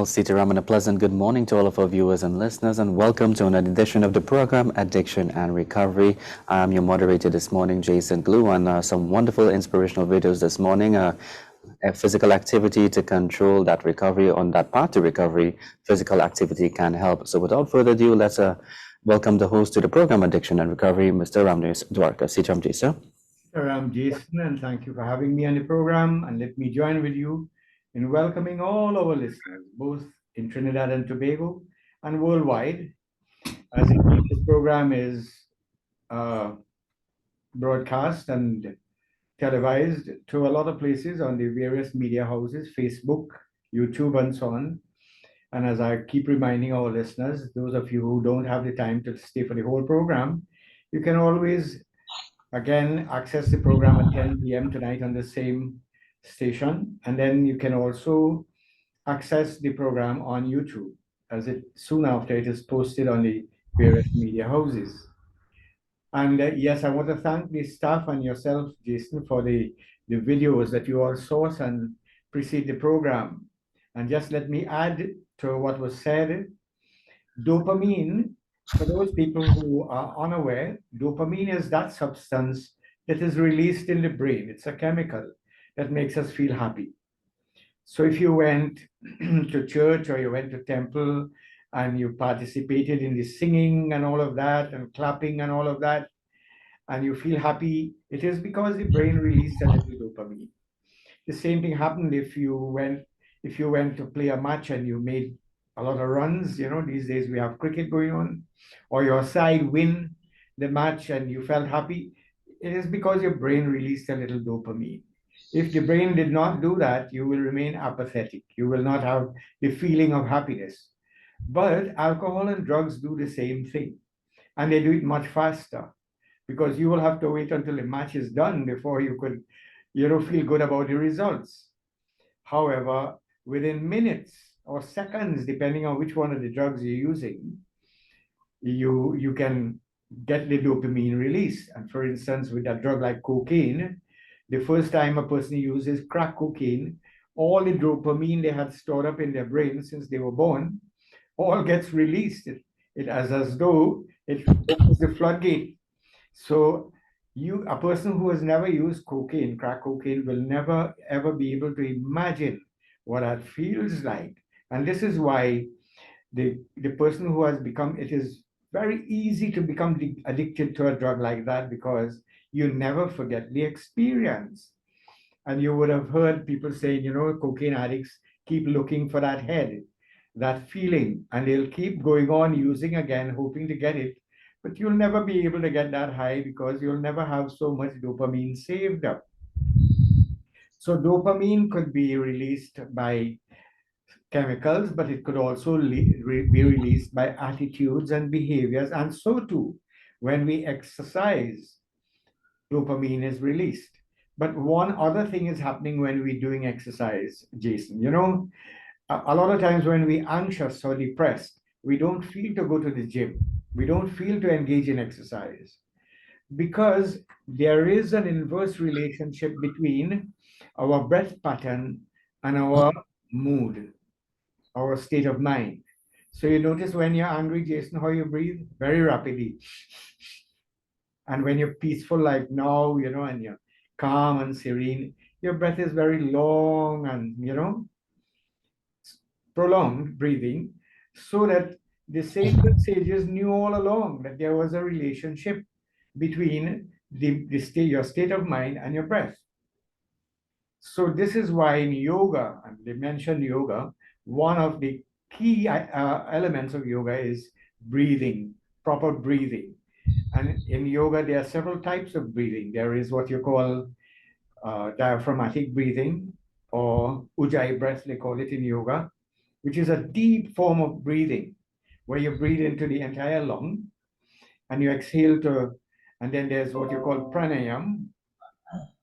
all, Sitaram, and a pleasant good morning to all of our viewers and listeners, and welcome to another edition of the program Addiction and Recovery. I'm your moderator this morning, Jason Glue, and some wonderful inspirational videos this morning. A physical activity to control that recovery, on that path to recovery, physical activity can help. So without further ado, let's welcome the host to the program Addiction and Recovery, Mr. Ramnes Dwarka. Sitaram, sir. I'm Jason, and thank you for having me on the program. And let me join with you in welcoming all our listeners, both in Trinidad and Tobago and worldwide, as indeed this program is uh, broadcast and televised to a lot of places on the various media houses, Facebook, YouTube, and so on. And as I keep reminding our listeners, those of you who don't have the time to stay for the whole program, you can always again access the program at 10 p.m. tonight on the same station. And then you can also access the program on YouTube as it soon after it is posted on the various media houses. And yes, I want to thank the staff and yourself, Jason, for the videos that you all source and precede the program. And just let me add to what was said. Dopamine, for those people who are unaware, dopamine is that substance that is released in the brain. It's a chemical that makes us feel happy. So if you went to church or you went to temple and you participated in the singing and all of that and clapping and all of that, and you feel happy, it is because the brain released a little dopamine. The same thing happened if you went to play a match and you made a lot of runs. These days we have cricket going on, or your side win the match and you felt happy. It is because your brain released a little dopamine. If the brain did not do that, you will remain apathetic. You will not have the feeling of happiness. But alcohol and drugs do the same thing, and they do it much faster because you will have to wait until the match is done before you could, feel good about the results. However, within minutes or seconds, depending on which one of the drugs you're using, you can get the dopamine release. And for instance, with a drug like cocaine, the first time a person uses crack cocaine, all the dopamine they had stored up in their brain since they were born, all gets released. It as though it opens the floodgate. So a person who has never used cocaine, crack cocaine, will never ever be able to imagine what that feels like. And this is why the person who has become, it is very easy to become addicted to a drug like that because you never forget the experience. And you would have heard people saying, cocaine addicts keep looking for that head, that feeling, and they'll keep going on using again, hoping to get it. But you'll never be able to get that high because you'll never have so much dopamine saved up. So dopamine could be released by chemicals, but it could also be released by attitudes and behaviors. And so too, when we exercise, dopamine is released. But one other thing is happening when we're doing exercise, Jason. A lot of times when we're anxious or depressed, we don't feel to go to the gym. We don't feel to engage in exercise because there is an inverse relationship between our breath pattern and our mood, our state of mind. So you notice when you're angry, Jason, how you breathe very rapidly. And when you're peaceful, like now, and you're calm and serene, your breath is very long and, prolonged breathing, so that the sages knew all along that there was a relationship between your state of mind and your breath. So this is why in yoga, and they mentioned yoga, one of the key elements of yoga is breathing, proper breathing. And in yoga, there are several types of breathing. There is what you call diaphragmatic breathing, or ujjayi breath, they call it in yoga, which is a deep form of breathing where you breathe into the entire lung and you exhale and then there's what you call pranayam.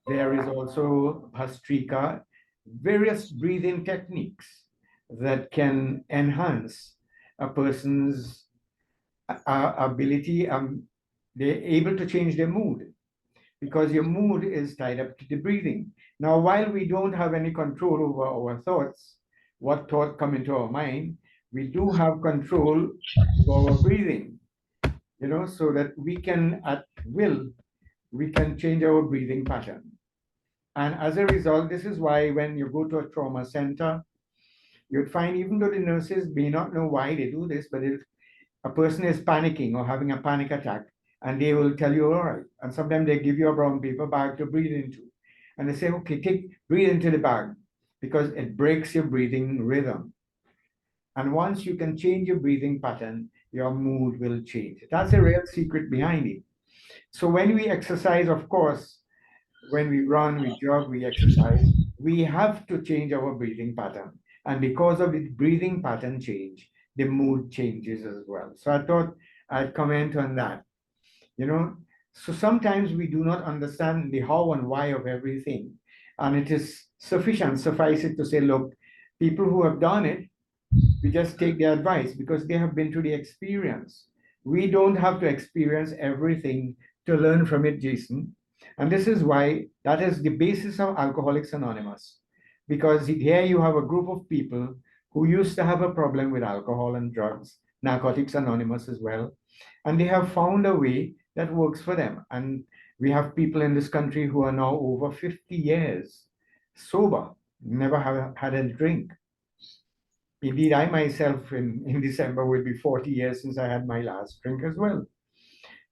There is also Bhastrika, various breathing techniques that can enhance a person's ability. They're able to change their mood because your mood is tied up to the breathing. Now, while we don't have any control over our thoughts, what thought come into our mind, we do have control over our breathing, so that we can, at will, we can change our breathing pattern. And as a result, this is why when you go to a trauma center, you'd find, even though the nurses may not know why they do this, but if a person is panicking or having a panic attack, and they will tell you, all right. And sometimes they give you a brown paper bag to breathe into. And they say, okay, breathe into the bag because it breaks your breathing rhythm. And once you can change your breathing pattern, your mood will change. That's a real secret behind it. So when we exercise, of course, when we run, we jog, we exercise, we have to change our breathing pattern. And because of the breathing pattern change, the mood changes as well. So I thought I'd comment on that. You know, so sometimes we do not understand the how and why of everything. And it is suffice it to say, look, people who have done it, we just take their advice because they have been through the experience. We don't have to experience everything to learn from it, Jason. And this is why that is the basis of Alcoholics Anonymous. Because here you have a group of people who used to have a problem with alcohol and drugs, Narcotics Anonymous as well, and they have found a way that works for them. And we have people in this country who are now over 50 years sober, never have had a drink. Indeed, I myself in December will be 40 years since I had my last drink as well.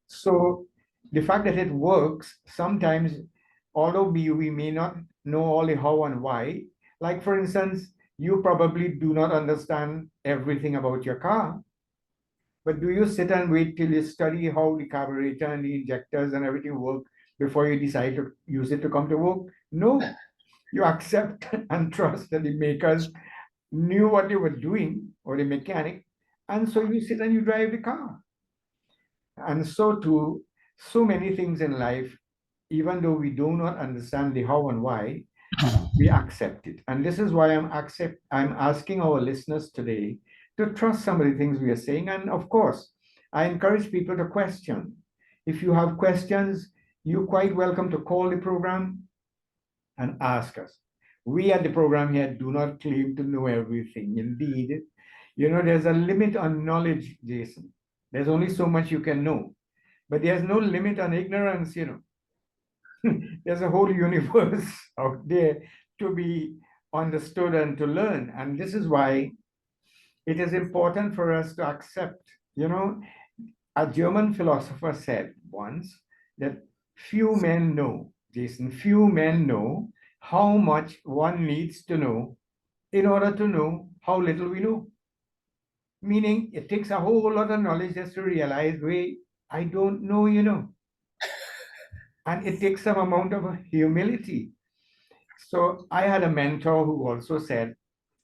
So the fact that it works, sometimes, although we may not know all the how and why, like for instance, you probably do not understand everything about your car, but do you sit and wait till you study how the carburetor and the injectors and everything work before you decide to use it to come to work? No. You accept and trust that the makers knew what they were doing, or the mechanic, and so you sit and you drive the car. And so too, so many things in life, even though we do not understand the how and why, we accept it. And this is why I'm asking our listeners today to trust some of the things we are saying. And of course, I encourage people to question. If you have questions, you're quite welcome to call the program and ask us. We at the program here do not claim to know everything. Indeed, there's a limit on knowledge, Jason. There's only so much you can know, but there's no limit on ignorance. There's a whole universe out there to be understood and to learn. And this is why it is important for us to accept. A German philosopher said once that few men know, Jason, few men know how much one needs to know in order to know how little we know. Meaning, it takes a whole lot of knowledge just to realize, wait, I don't know. And it takes some amount of humility. So I had a mentor who also said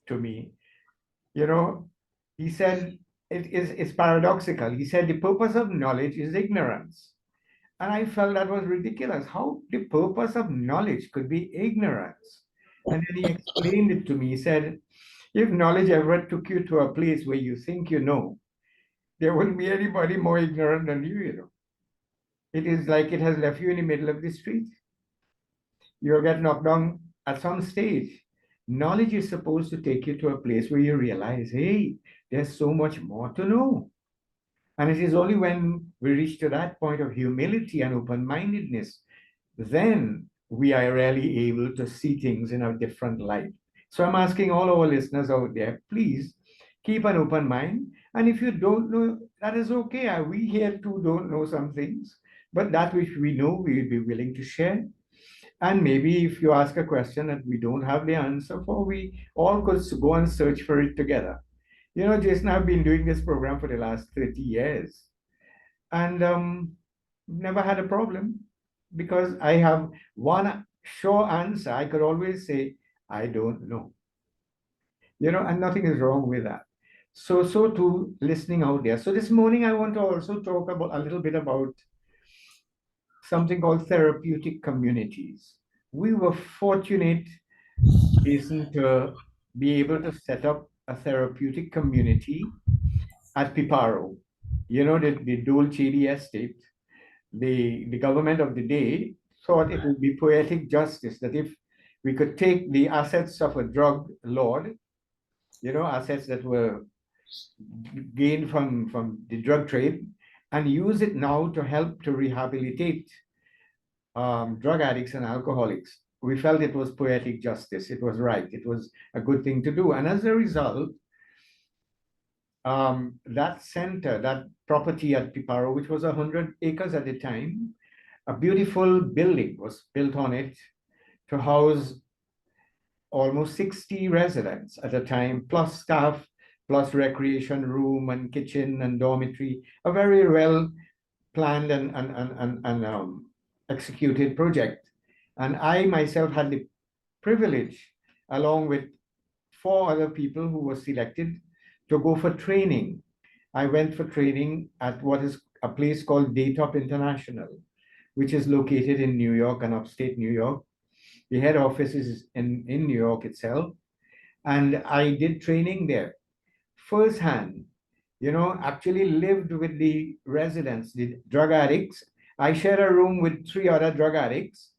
to me, you know, he said, it's paradoxical. He said, the purpose of knowledge is ignorance. And I felt that was ridiculous. How the purpose of knowledge could be ignorance? And then he explained it to me. He said, if knowledge ever took you to a place where you think you know, there wouldn't be anybody more ignorant than you. It is like it has left you in the middle of the street. You'll get knocked down at some stage. Knowledge is supposed to take you to a place where you realize, hey, there's so much more to know. And it is only when we reach to that point of humility and open-mindedness, then we are really able to see things in a different light. So I'm asking all our listeners out there, please keep an open mind. And if you don't know, that is okay. We here too don't know some things, but that which we know, we'll be willing to share. And maybe if you ask a question that we don't have the answer for, we all could go and search for it together. Jason, I've been doing this program for the last 30 years and never had a problem because I have one sure answer. I could always say, I don't know. And nothing is wrong with that. So too, listening out there. So this morning, I want to also talk about a little bit about something called therapeutic communities. We were fortunate, Jason, to be able to set up a therapeutic community at Piparo. The Dolce estate. The government of the day thought it would be poetic justice that if we could take the assets of a drug lord assets that were gained from the drug trade, and use it now to help to rehabilitate drug addicts and alcoholics. We felt it was poetic justice. It was right. It was a good thing to do. And as a result, that center, that property at Piparo, which was 100 acres at the time, a beautiful building was built on it to house almost 60 residents at a time, plus staff, plus recreation room and kitchen and dormitory, a very well planned and executed project. And I myself had the privilege, along with 4 other people who were selected, to go for training. I went for training at what is a place called Daytop International, which is located in New York and upstate New York. The head office is in New York itself. And I did training there firsthand, actually lived with the residents, the drug addicts. I shared a room with 3 other drug addicts,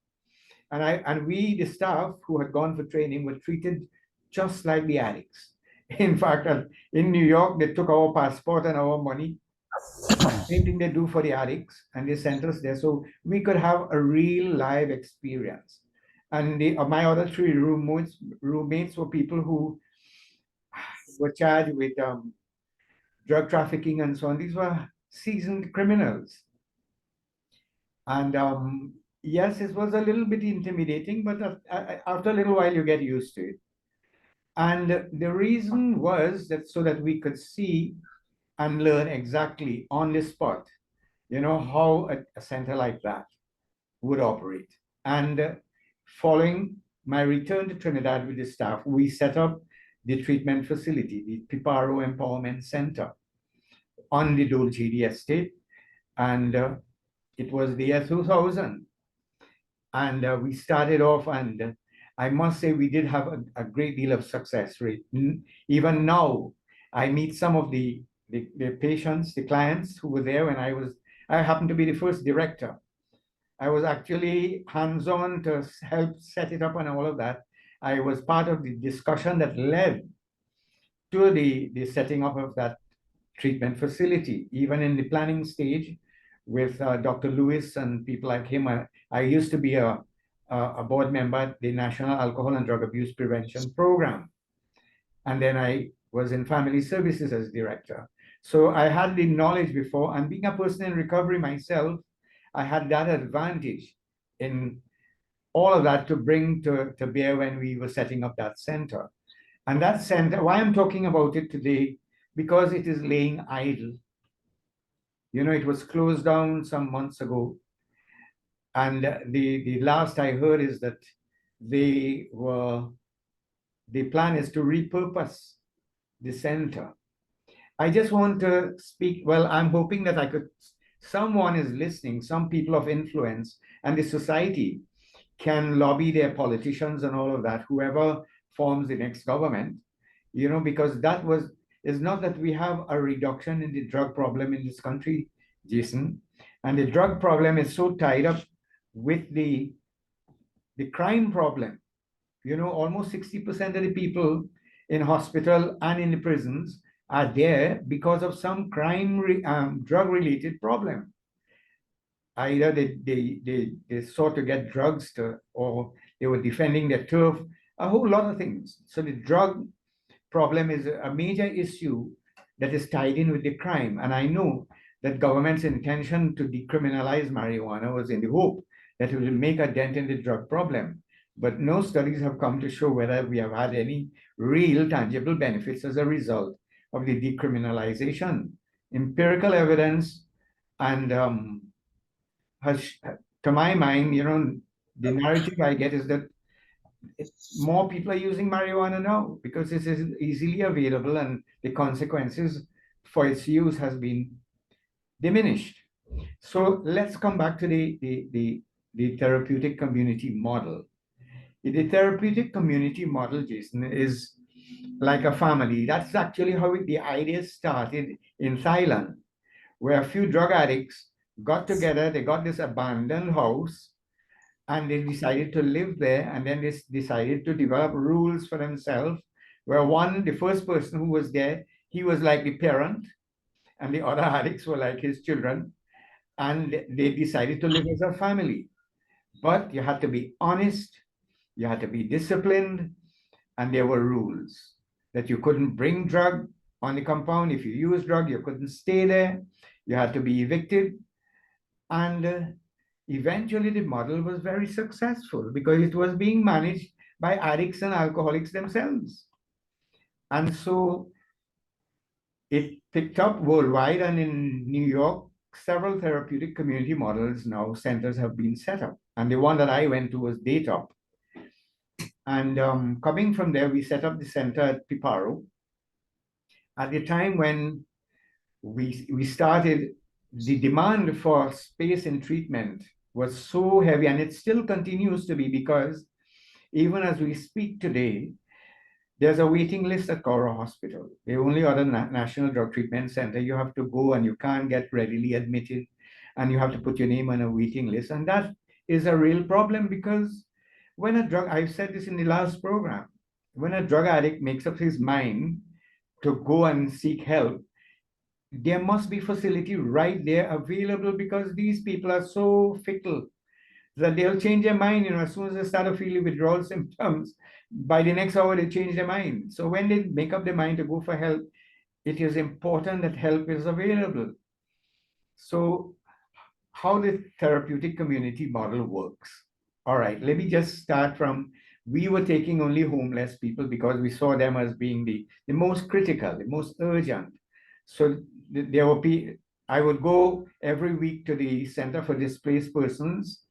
and we, the staff who had gone for training, were treated just like the addicts. In fact, in New York, they took our passport and our money, same thing they do for the addicts, and they sent us there so we could have a real live experience. And my other 3 roommates were people who were charged with drug trafficking and so on. These were seasoned criminals. And yes, it was a little bit intimidating, but after a little while, you get used to it. And the reason was that so that we could see and learn exactly on the spot, how a center like that would operate. And following my return to Trinidad with the staff, we set up the treatment facility, the Piparo Empowerment Center on the Dolce estate. And it was the year 2000. And we started off, and I must say we did have a great deal of success rate. Even now, I meet some of the patients, the clients who were there when I happened to be the first director. I was actually hands-on to help set it up and all of that. I was part of the discussion that led to the setting up of that treatment facility, even in the planning stage with Dr. Lewis and people like him. I used to be a board member at the National Alcohol and Drug Abuse Prevention Program. And then I was in family services as director. So I had the knowledge before, and being a person in recovery myself, I had that advantage in all of that to bring to bear when we were setting up that center. And that center, why I'm talking about it today, because it is laying idle. It was closed down some months ago. And the last I heard is that the plan is to repurpose the center. I just want to speak, well, I'm hoping that someone is listening, some people of influence, and the society can lobby their politicians and all of that, whoever forms the next government, because it's not that we have a reduction in the drug problem in this country, Jason, and the drug problem is so tied up with the crime problem. Almost 60% of the people in hospital and in the prisons are there because of some drug-related problem. Either they sought to get drugs or they were defending their turf, a whole lot of things. So the drug problem is a major issue that is tied in with the crime. And I know that government's intention to decriminalize marijuana was in the hope that it will make a dent in the drug problem. But no studies have come to show whether we have had any real tangible benefits as a result of the decriminalization. Empirical evidence and has, to my mind, the narrative I get is that more people are using marijuana now because it is easily available and the consequences for its use has been diminished. So let's come back to the therapeutic community model. The therapeutic community model, Jason, is like a family. That's actually how the idea started in Thailand, where a few drug addicts got together, they got this abandoned house, and they decided to live there, and then they decided to develop rules for themselves where the first person who was there, he was like the parent, and the other addicts were like his children, and they decided to live as a family. But you had to be honest, you had to be disciplined, and there were rules that you couldn't bring drug on the compound. If you used drug, you couldn't stay there. You had to be evicted. And eventually, the model was very successful because it was being managed by addicts and alcoholics themselves. And so it picked up worldwide, and in New York, several therapeutic community models now centers have been set up. And the one that I went to was Daytop. And coming from there, we set up the center at Piparo. At the time when we started, the demand for space and treatment was so heavy, and it still continues to be, because even as we speak today, there's a waiting list at Cora Hospital, the only other national drug treatment center. You have to go and you can't get readily admitted, and you have to put your name on a waiting list. And that is a real problem, because when a drug, I've said this in the last program, when a drug addict makes up his mind to go and seek help, there must be facility right there available, because these people are so fickle that they'll change their mind, as soon as they start to feel withdrawal symptoms, by the next hour they change their mind. So when they make up their mind to go for help, it is important that help is available. So how the therapeutic community model works. All right, let me just start from, we were taking only homeless people because we saw them as being the most critical, the most urgent. So there were people, I would go every week to the Center for Displaced Persons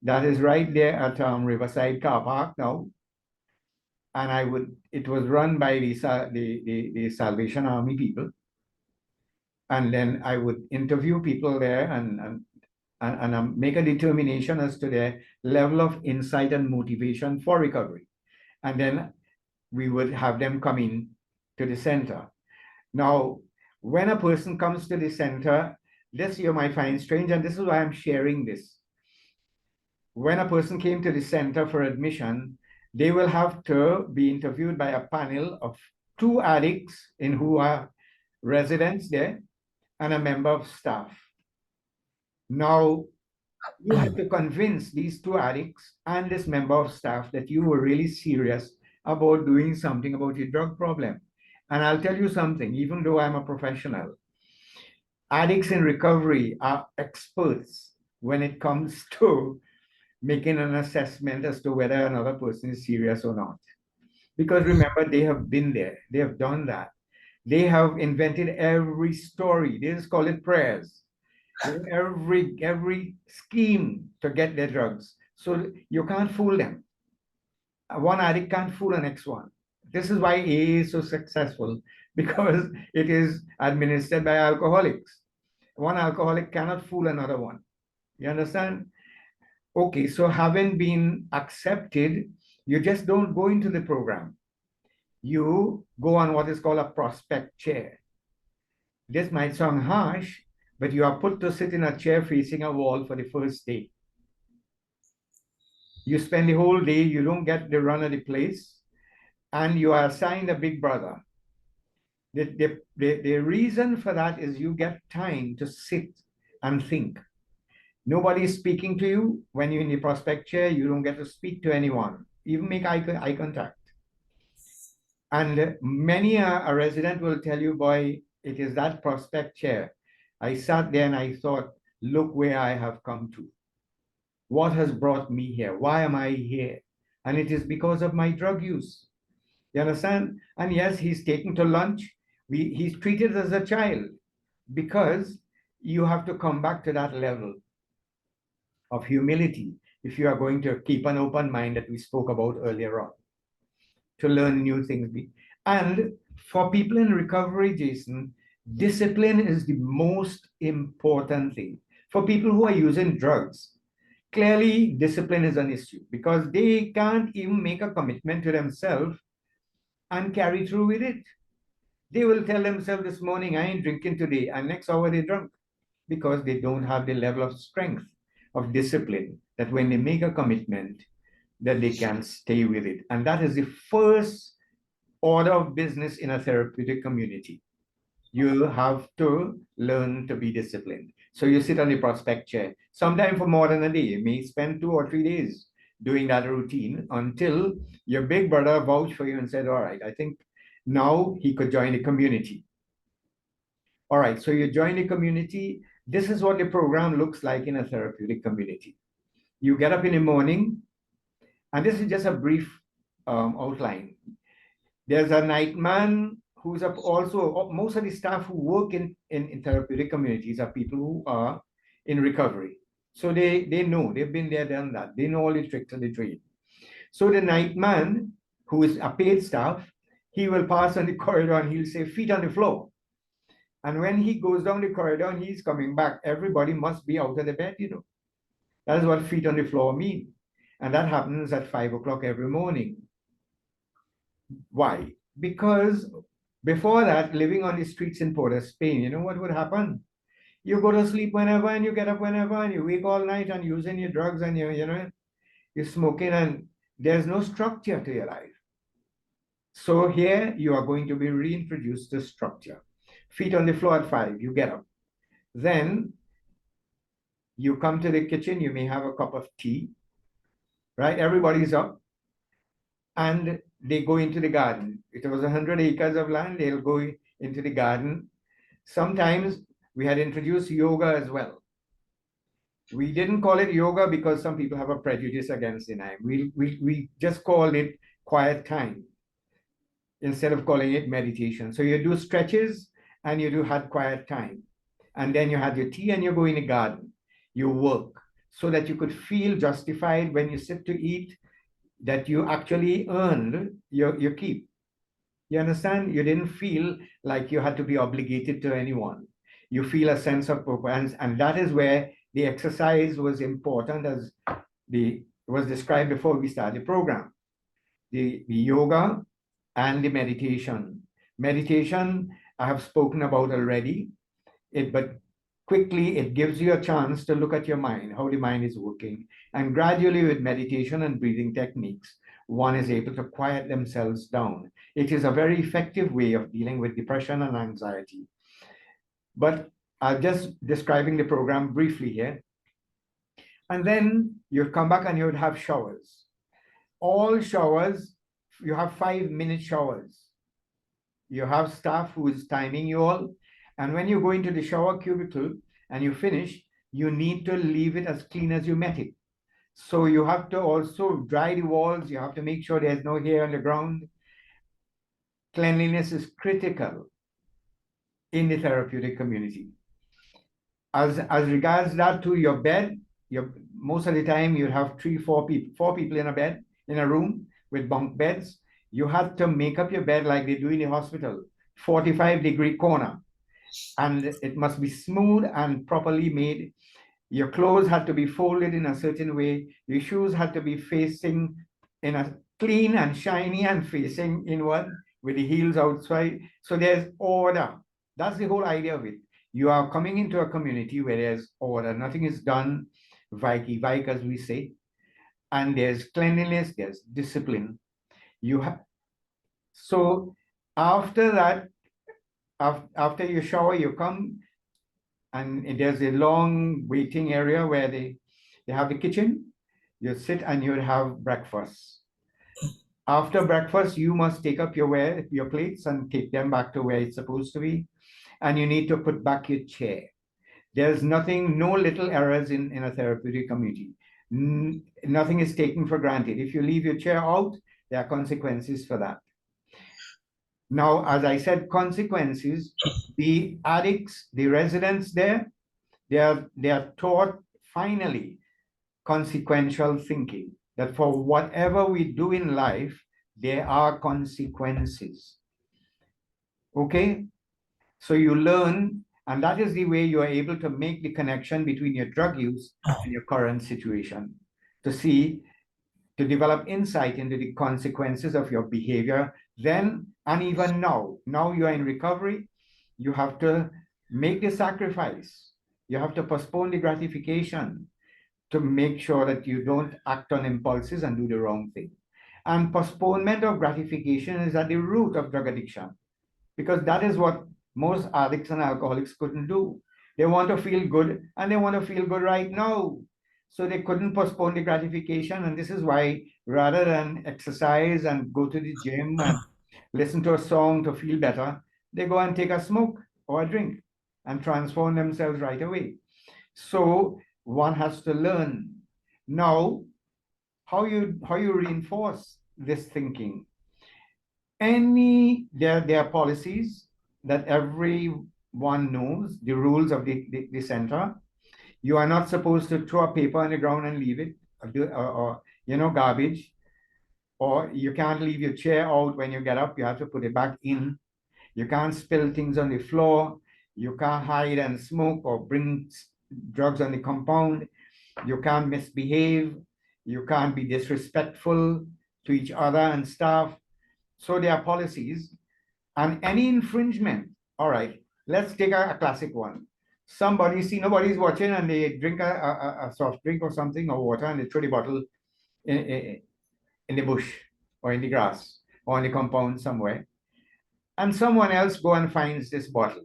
that is right there at Riverside Car Park now. And it was run by the Salvation Army people. And then I would interview people there and make a determination as to their level of insight and motivation for recovery. And then we would have them come in to the center. Now, when a person comes to the center, this you might find strange, and this is why I'm sharing this. When a person came to the center for admission, they will have to be interviewed by a panel of 2 addicts who are residents there and a member of staff. Now, you have to convince these 2 addicts and this member of staff that you were really serious about doing something about your drug problem. And I'll tell you something, even though I'm a professional, addicts in recovery are experts when it comes to making an assessment as to whether another person is serious or not. Because remember, they have been there, they have done that. They have invented every story. They just call it prayers. Every scheme to get their drugs. So you can't fool them. One addict can't fool the next one. This is why AA is so successful, because it is administered by alcoholics. One alcoholic cannot fool another one. You understand? Okay, so having been accepted, you just don't go into the program. You go on what is called a prospect chair. This might sound harsh, but you are put to sit in a chair facing a wall for the first day. You spend the whole day, you don't get the run of the place, and you are assigned a big brother. The reason for that is you get time to sit and think. Nobody is speaking to you. When you're in the prospect chair, you don't get to speak to anyone, even make eye contact. And many a resident will tell you, boy, it is that prospect chair. I sat there and I thought, look where I have come to. What has brought me here? Why am I here? And it is because of my drug use. You understand? And yes, he's taken to lunch. He's treated as a child, because you have to come back to that level of humility if you are going to keep an open mind that we spoke about earlier on, to learn new things. And for people in recovery, Jason, discipline is the most important thing. For people who are using drugs, clearly discipline is an issue, because they can't even make a commitment to themselves and carry through with it. They will tell themselves, this morning I ain't drinking today, and next hour they're drunk, because they don't have the level of strength of discipline that when they make a commitment, that they can stay with it. And that is the first order of business in a therapeutic community. You have to learn to be disciplined. So you sit on the prospect chair, sometimes for more than a day. You may spend 2 or 3 days doing that routine until your big brother vouched for you and said, all right, I think now he could join the community. All right, so you join the community. This is what the program looks like in a therapeutic community. You get up in the morning, and this is just a brief outline. There's a night man who's up also. Most of the staff who work in therapeutic communities are people who are in recovery. So they know, they've been there, done that. They know all the tricks of the trade. So the night man, who is a paid staff, he will pass on the corridor and he'll say, feet on the floor. And when he goes down the corridor and he's coming back, everybody must be out of the bed, you know. That is what feet on the floor mean. And that happens at 5 o'clock every morning. Why? Because before that, living on the streets in Port of Spain, you know what would happen? You go to sleep whenever and you get up whenever and you wake all night and using your drugs and you're smoking and there's no structure to your life. So here you are going to be reintroduced to structure. Feet on the floor at 5, you get up. Then you come to the kitchen, you may have a cup of tea, right? Everybody's up and they go into the garden. If it was 100 acres of land, they'll go into the garden. Sometimes we had introduced yoga as well. We didn't call it yoga because some people have a prejudice against it. We just called it quiet time instead of calling it meditation. So you do stretches and you do had quiet time. And then you had your tea and you go in the garden. You work so that you could feel justified when you sit to eat that you actually earned your keep. You understand? You didn't feel like you had to be obligated to anyone. You feel a sense of purpose, and that is where the exercise was important, as was described before we started the program. The yoga and the meditation. Meditation, I have spoken about already, but quickly it gives you a chance to look at your mind, how the mind is working. And gradually with meditation and breathing techniques, one is able to quiet themselves down. It is a very effective way of dealing with depression and anxiety. But I'm just describing the program briefly here. And then you'd come back and you would have showers. All showers, you have 5-minute showers. You have staff who is timing you all. And when you go into the shower cubicle and you finish, you need to leave it as clean as you met it. So you have to also dry the walls. You have to make sure there's no hair on the ground. Cleanliness is critical in the therapeutic community. As regards that to your bed, most of the time you have 4 people in a bed, in a room with bunk beds. You have to make up your bed like they do in the hospital, 45-degree corner. And it must be smooth and properly made. Your clothes had to be folded in a certain way. Your shoes had to be facing in a clean and shiny and facing inward with the heels outside. So there's order. That's the whole idea of it. You are coming into a community where there's order. Nothing is done vaiki, as we say. And there's cleanliness, there's discipline. So after that, after you shower, you come and there's a long waiting area where they have the kitchen. You sit and you have breakfast. After breakfast, you must take up your plates and take them back to where it's supposed to be. And you need to put back your chair. There's no little errors in a therapeutic community. Nothing is taken for granted. If you leave your chair out, there are consequences for that. Now, as I said, consequences, the addicts, the residents there, they are taught finally consequential thinking, that for whatever we do in life, there are consequences. Okay? So you learn, and that is the way you are able to make the connection between your drug use and your current situation, to develop insight into the consequences of your behavior then and even now. Now you are in recovery, you have to make the sacrifice. You have to postpone the gratification to make sure that you don't act on impulses and do the wrong thing. And postponement of gratification is at the root of drug addiction, because that is what most addicts and alcoholics couldn't do. They want to feel good, and they want to feel good right now. So they couldn't postpone the gratification. And this is why, rather than exercise and go to the gym and listen to a song to feel better, they go and take a smoke or a drink and transform themselves right away. So one has to learn now how you reinforce this thinking. There are policies that everyone knows, the rules of the center. You are not supposed to throw a paper on the ground and leave it, or garbage, or you can't leave your chair out when you get up. You have to put it back in. You can't spill things on the floor. You can't hide and smoke or bring drugs on the compound. You can't misbehave. You can't be disrespectful to each other and staff. So there are policies, and any infringement. All right, let's take a classic one. Nobody's watching, and they drink a soft drink or something or water, and they throw the bottle in the bush or in the grass or in the compound somewhere. And someone else go and finds this bottle.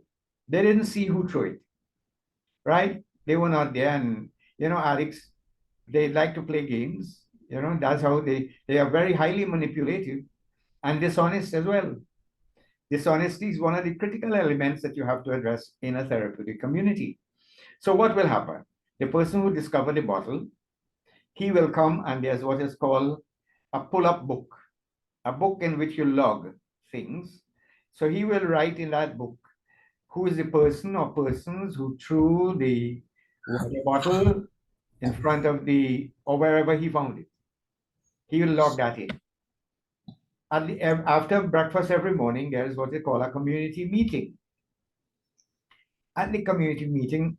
They didn't see who threw it, right? They were not there. And addicts, they like to play games. That's how they are very highly manipulative and dishonest as well. Dishonesty is one of the critical elements that you have to address in a therapeutic community. So what will happen? The person who discovered the bottle, he will come, and there's what is called a pull-up book, a book in which you log things. So he will write in that book who is the person or persons who threw the water bottle in front of or wherever he found it. He will log that in. After breakfast every morning, there is what they call a community meeting. At the community meeting,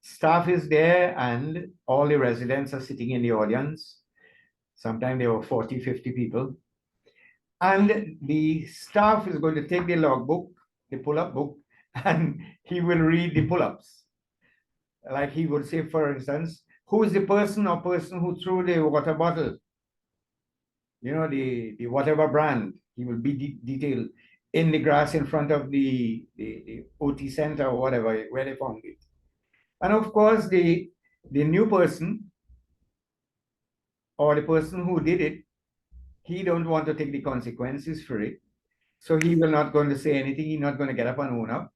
staff is there and all the residents are sitting in the audience. Sometimes there were 40, 50 people. And the staff is going to take the logbook, the pull-up book, and he will read the pull-ups. Like he would say, for instance, who is the person or person who threw the water bottle? The whatever brand. He will be detailed in the grass in front of the OT center or whatever, where they found it. And of course, the new person or the person who did it, he don't want to take the consequences for it. So he will not going to say anything. He's not going to get up and own up.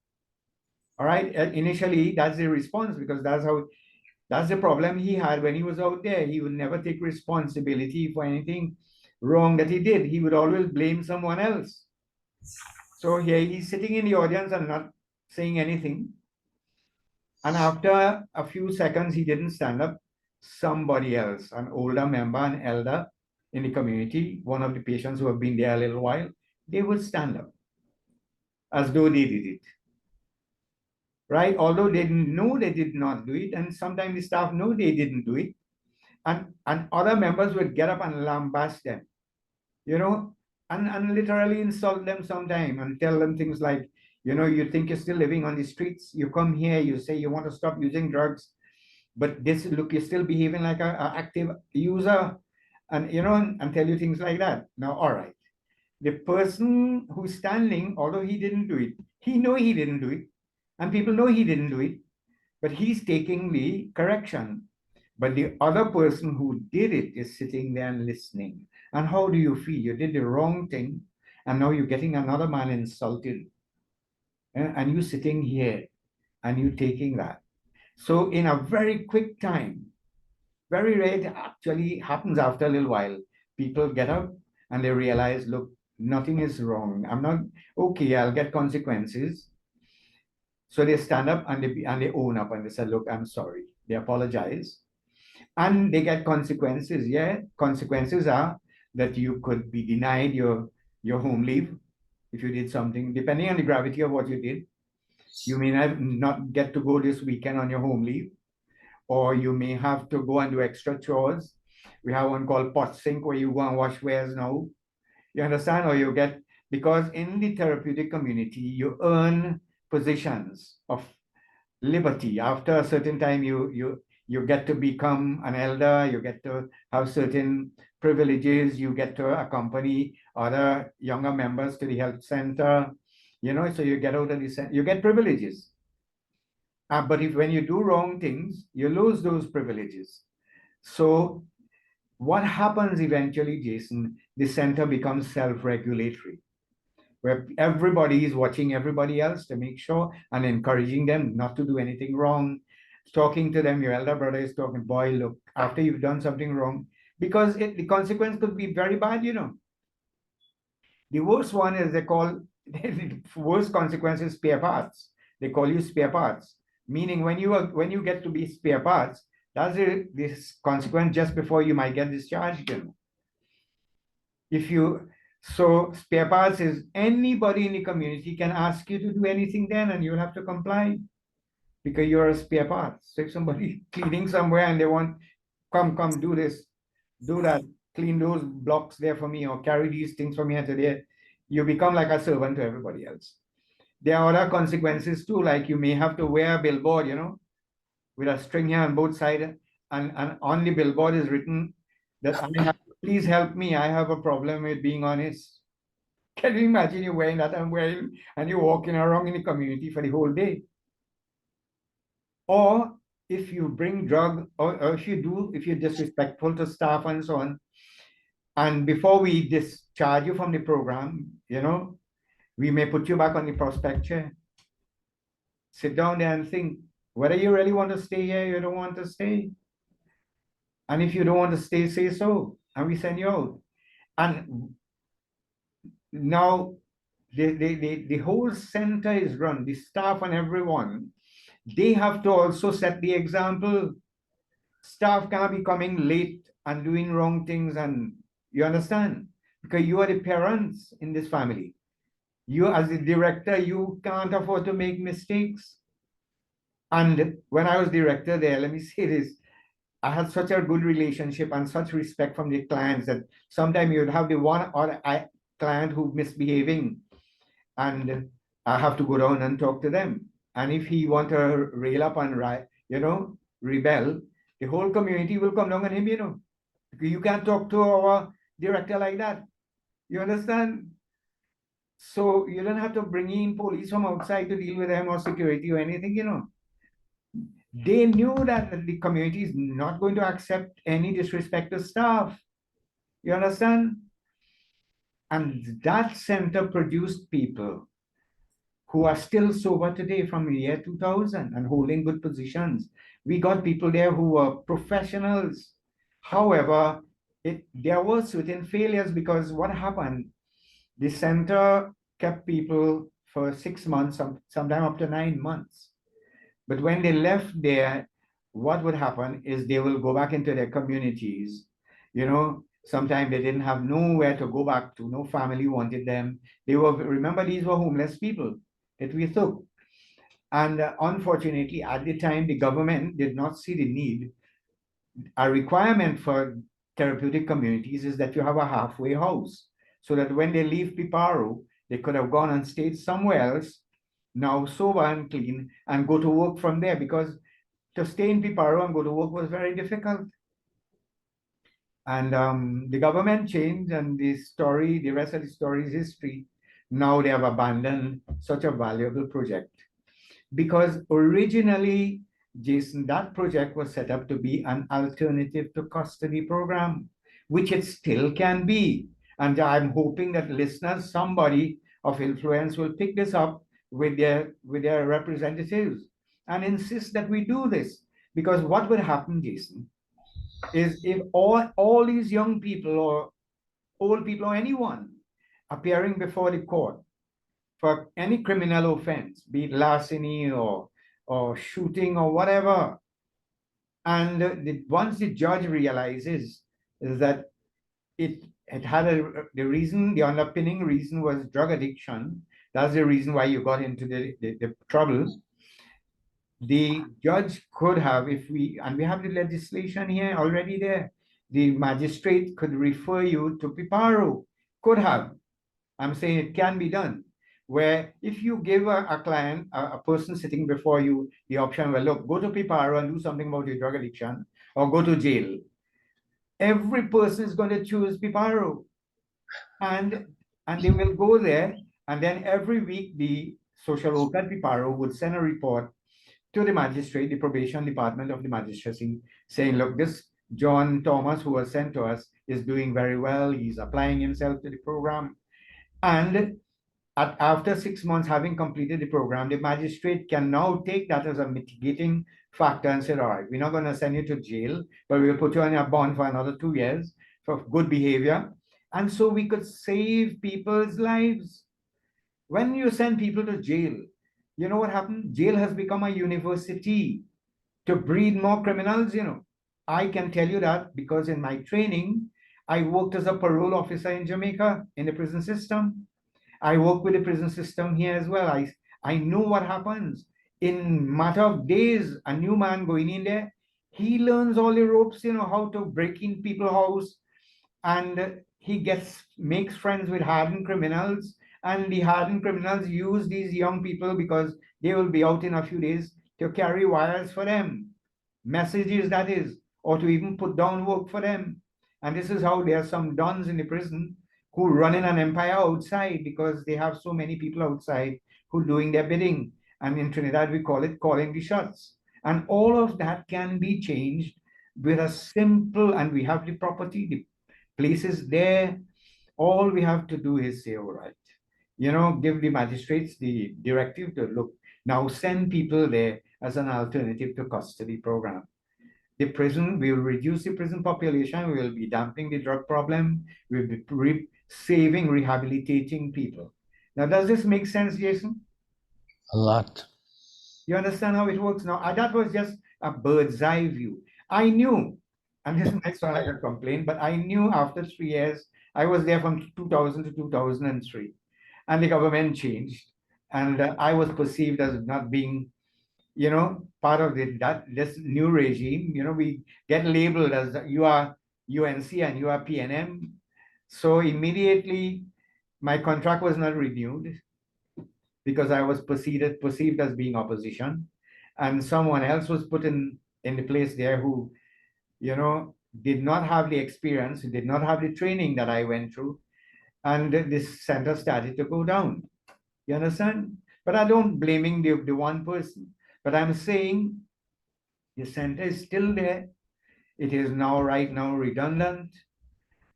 All right. Initially, that's the response, because that's the problem he had when he was out there. He would never take responsibility for anything wrong that he did. He would always blame someone else. So here he's sitting in the audience and not saying anything. And after a few seconds, he didn't stand up. Somebody else, an older member, an elder in the community, one of the patients who have been there a little while, they would stand up as though they did it. Right? Although they know they did not do it, and sometimes the staff know they didn't do it. And other members would get up and lambast them, and literally insult them sometimes and tell them things like, you think you're still living on the streets. You come here, you say you want to stop using drugs, but look, you're still behaving like a active user, and and tell you things like that. Now, all right, the person who's standing, although he didn't do it, he know he didn't do it, and people know he didn't do it, but he's taking the correction. But the other person who did it is sitting there and listening. And how do you feel? You did the wrong thing, and now you're getting another man insulted. And you sitting here, and you taking that. So in a very quick time, very rare, it actually happens after a little while. People get up and they realize, look, nothing is wrong. I'm not okay. I'll get consequences. So they stand up and they own up and they say, look, I'm sorry. They apologize. And they get consequences. Yeah, consequences are that you could be denied your home leave if you did something, depending on the gravity of what you did. You may not get to go this weekend on your home leave, or you may have to go and do extra chores. We have one called pot sink where you go and wash wares now. You understand? Or you get, because in the therapeutic community, you earn positions of liberty. After a certain time, you You get to become an elder, you get to have certain privileges, you get to accompany other younger members to the health center, so you get out of the center, you get privileges. But if when you do wrong things, you lose those privileges. So what happens eventually, Jason, the center becomes self-regulatory, where everybody is watching everybody else to make sure and encouraging them not to do anything wrong, talking to them. Your elder brother is talking, boy, look, after you've done something wrong, because the consequence could be very bad. The worst one is they call, the worst consequence is spare parts. They call you spare parts, meaning when you get to be spare parts, that's this consequence just before you might get discharged. If you So spare parts is anybody in the community can ask you to do anything then, and you'll have to comply because you're a spare part. So if somebody cleaning somewhere and they want, come, do this, do that, clean those blocks there for me, or carry these things from here to there, you become like a servant to everybody else. There are other consequences too, like you may have to wear a billboard, with a string here on both sides, and on the billboard is written that please help me, I have a problem with being honest. Can you imagine you wearing that and you're walking around in the community for the whole day? Or if you bring drug, or if you're disrespectful to staff and so on, and before we discharge you from the program, we may put you back on the prospect chair. Sit down there and think whether you really want to stay here, you don't want to stay. And if you don't want to stay, say so, and we send you out. And now the whole center is run, the staff and everyone, they have to also set the example. Staff can't be coming late and doing wrong things, and you understand? Because you are the parents in this family. You as the director, you can't afford to make mistakes. And when I was director there, let me say this, I had such a good relationship and such respect from the clients that sometimes you'd have the one or client who misbehaving, and I have to go down and talk to them. And if he want to rail up and rebel, the whole community will come down on him. Because you can't talk to our director like that. You understand? So you don't have to bring in police from outside to deal with them, or security or anything. They knew that the community is not going to accept any disrespect to staff. You understand? And that center produced people who are still sober today from the year 2000 and holding good positions. We got people there who were professionals. However, there were certain failures, because what happened, the center kept people for 6 months, sometime up to 9 months. But when they left there, what would happen is they will go back into their communities. Sometimes they didn't have nowhere to go back to. No family wanted them. Remember, these were homeless people that we took. And unfortunately, at the time, the government did not see the need. A requirement for therapeutic communities is that you have a halfway house, so that when they leave Piparo, they could have gone and stayed somewhere else, now sober and clean, and go to work from there, because to stay in Piparo and go to work was very difficult. And the government changed, and the rest of the story is history. Now they have abandoned such a valuable project. Because originally, Jason, that project was set up to be an alternative to custody program, which it still can be. And I'm hoping that listeners, somebody of influence, will pick this up with their representatives and insist that we do this. Because what would happen, Jason, is if all these young people or old people or anyone appearing before the court for any criminal offense, be it larceny or shooting or whatever, and once the judge realizes that it had the underpinning reason was drug addiction, that's the reason why you got into the trouble. The judge could have, and we have the legislation here already there, the magistrate could refer you to Piparo, could have. I'm saying it can be done. where if you give a client, a person sitting before you, the option, well, look, go to Piparo and do something about your drug addiction, or go to jail, every person is going to choose Piparo. And they will go there, and then every week the social worker at Piparo would send a report to the magistrate, the probation department of the magistracy, saying, look, this John Thomas, who was sent to us, is doing very well. He's applying himself to the program. And after 6 months, having completed the program, the magistrate can now take that as a mitigating factor and say, all right, we're not going to send you to jail, but we'll put you on a bond for another 2 years for good behavior. And so we could save people's lives. When you send people to jail, you know what happened? Jail has become a university to breed more criminals, I can tell you that because in my training, I worked as a parole officer in Jamaica in the prison system. I work with the prison system here as well. I know what happens. In matter of days, a new man going in there, he learns all the ropes, how to break in people's house, and he makes friends with hardened criminals, and the hardened criminals use these young people because they will be out in a few days to carry wires for them, messages that is, or to even put down work for them. And this is how there are some dons in the prison who run in an empire outside because they have so many people outside who doing their bidding. And in Trinidad, we call it calling the shots. And all of that can be changed with a simple, and we have the property, the places there. All we have to do is say, all right, give the magistrates the directive to look, now send people there as an alternative to custody program. The prison, we will reduce the prison population, we will be damping the drug problem, we'll be saving, rehabilitating people. Now, does this make sense, Jason? A lot. You understand how it works now? That was just a bird's eye view. I knew, and this might sound like a complaint, but I knew after 3 years, I was there from 2000 to 2003, and the government changed, and I was perceived as not being, part of this new regime. We get labeled as you are UNC and you are PNM. So immediately, my contract was not renewed because I was perceived as being opposition, and someone else was put in the place there who, did not have the experience, did not have the training that I went through, and this center started to go down. You understand? But I don't blaming the one person, but I'm saying the center is still there. It is now right now redundant,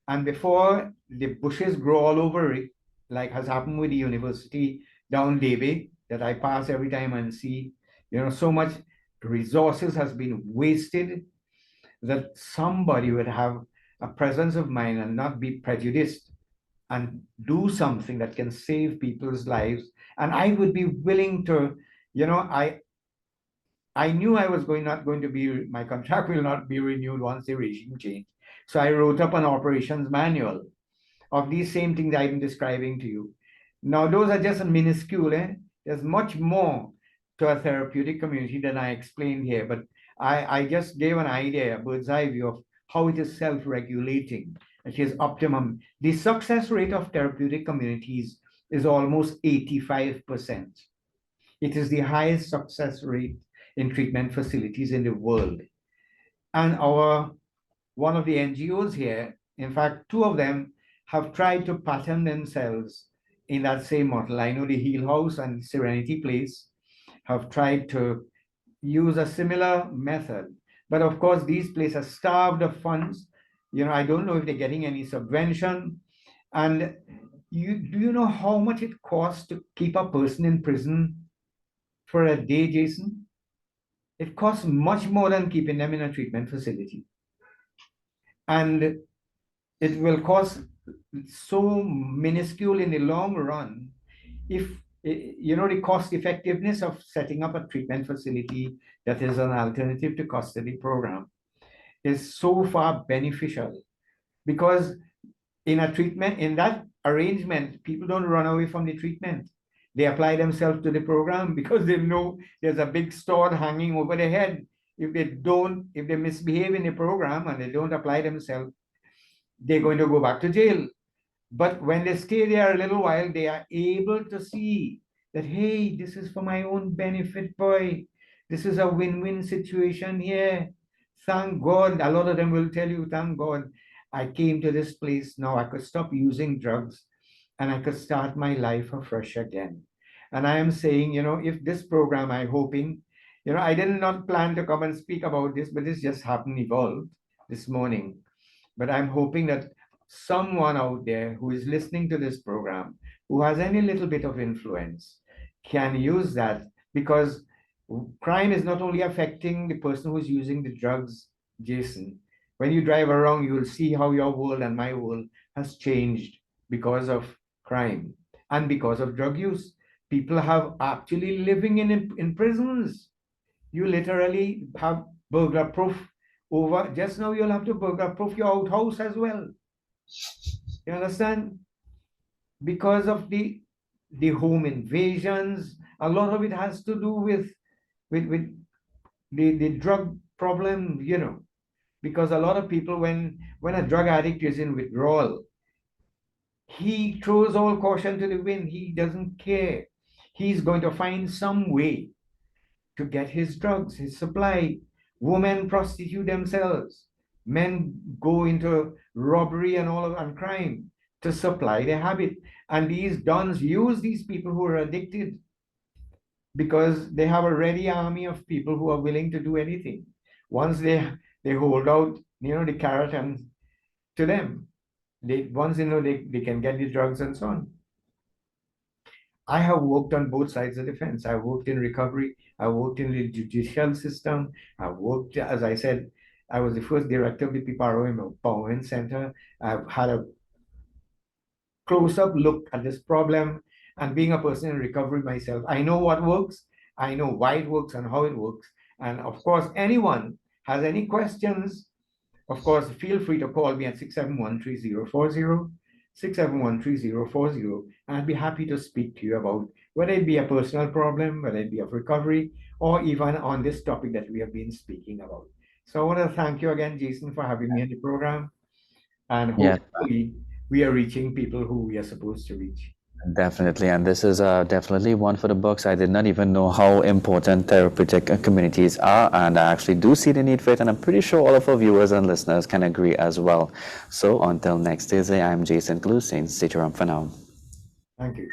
and before the bushes grow all over it, like has happened with the university down Davie that I pass every time and see, so much resources has been wasted, that somebody would have a presence of mind and not be prejudiced and do something that can save people's lives. And I would be willing to, I knew I was not going to be, my contract will not be renewed once the regime changed. So I wrote up an operations manual of these same things I've been describing to you. Now, those are just a minuscule. There's much more to a therapeutic community than I explained here, but I just gave an idea, a bird's eye view of how it is self-regulating. It is optimum. The success rate of therapeutic communities is almost 85%. It is the highest success rate in treatment facilities in the world. And one of the NGOs here, in fact, two of them have tried to pattern themselves in that same model. I know the Heal House and Serenity Place have tried to use a similar method. But of course, these places are starved of funds. I don't know if they're getting any subvention. And do you know how much it costs to keep a person in prison for a day, Jason? It costs much more than keeping them in a treatment facility. And it will cost so minuscule in the long run if the cost effectiveness of setting up a treatment facility that is an alternative to custody program is so far beneficial, because in that arrangement, people don't run away from the treatment. They apply themselves to the program because they know there's a big sword hanging over their head. If they misbehave in the program and they don't apply themselves, they're going to go back to jail. But when they stay there a little while, they are able to see that, hey, this is for my own benefit, boy. This is a win-win situation here. Thank God. A lot of them will tell you, thank God, I came to this place. Now I could stop using drugs and I could start my life afresh again. And I am saying, if this program, I'm hoping, I did not plan to come and speak about this, but this just happened, evolved this morning. But I'm hoping that someone out there who is listening to this program, who has any little bit of influence, can use that, because crime is not only affecting the person who's using the drugs, Jason. When you drive around, you will see how your world and my world has changed because of crime and because of drug use. People have actually living in prisons. You literally have burglar proof over. Just now, you'll have to burglar proof your outhouse as well. You understand? Because of the home invasions, a lot of it has to do with the drug problem, because a lot of people, when a drug addict is in withdrawal, he throws all caution to the wind. He doesn't care. He's going to find some way to get his drugs, his supply. Women prostitute themselves. Men go into robbery and crime to supply their habit. And these dons use these people who are addicted, because they have a ready army of people who are willing to do anything. Once they hold out, the carrot and to them. Once they can get the drugs and so on. I have worked on both sides of the fence. I worked in recovery. I worked in the judicial system. I worked, as I said, I was the first director of the PPRO Empowerment Center. I've had a close-up look at this problem, and being a person in recovery myself, I know what works. I know why it works and how it works. And of course, anyone has any questions, of course, feel free to call me at 671-3040, 671-3040, and I'd be happy to speak to you about whether it be a personal problem, whether it be of recovery, or even on this topic that we have been speaking about. So I want to thank you again, Jason, for having me on the program, and Yeah, hopefully we are reaching people who we are supposed to reach. definitely. And this is definitely one for the books. I did not even know how important therapeutic communities are, and I actually do see the need for it. And I'm pretty sure all of our viewers and listeners can agree as well. So until next Tuesday, I'm Jason Glue saying stay tuned for now. Thank you.